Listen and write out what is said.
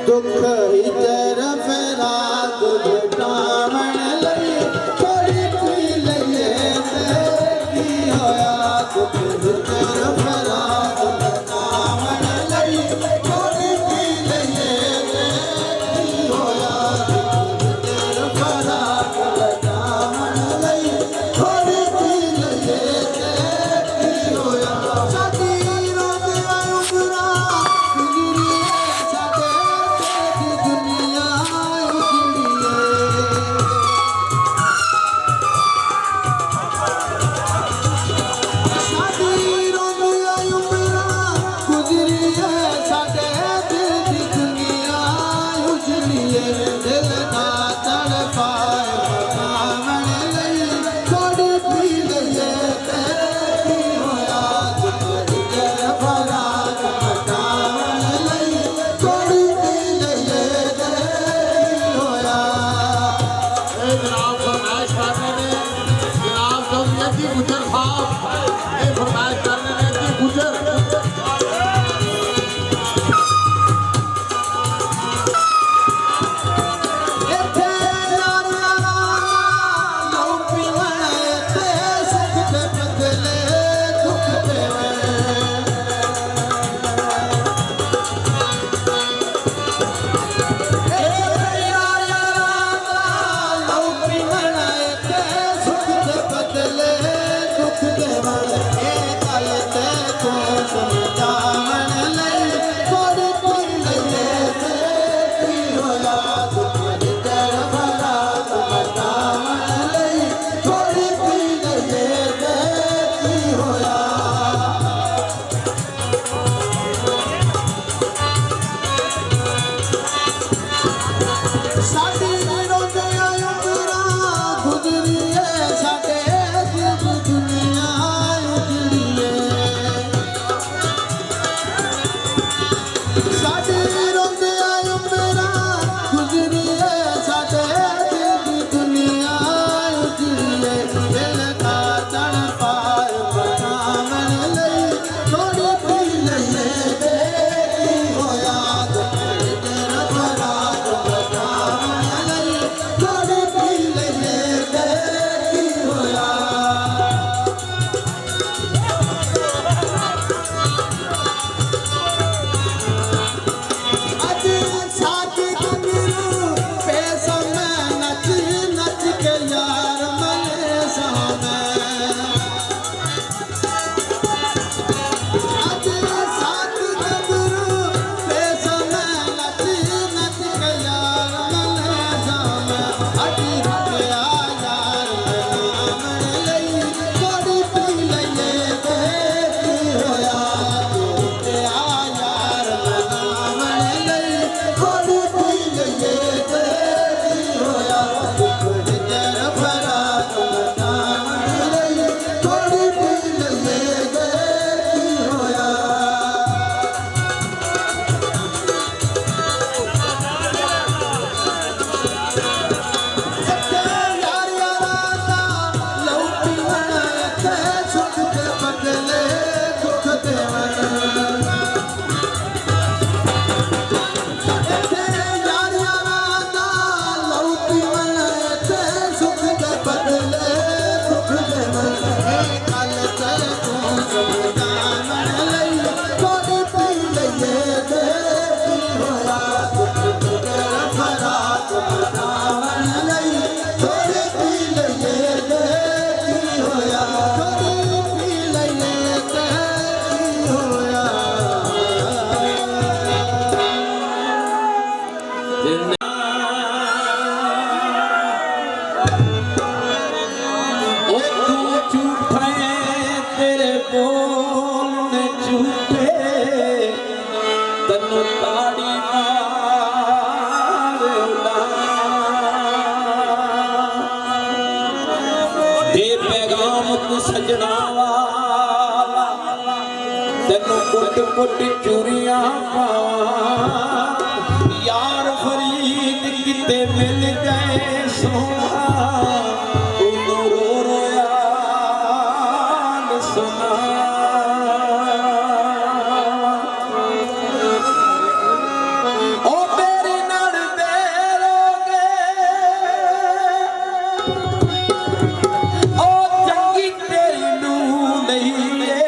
दुख हिजर फराग घटावण लई थोड़ी पी लईए की होया दुख हिजर फराग घटावण लई थोड़ी पी लईए की होया दुख हिजर फराग घटावण लई थोड़ी पी लईए की होया साडी रोंदियां उमरां सजना वाला तेनू कुट कुट चूरियां पावा यार फरीद किते मिल गए सोना उन्हों रो रोया सुना ओ तेरे लईए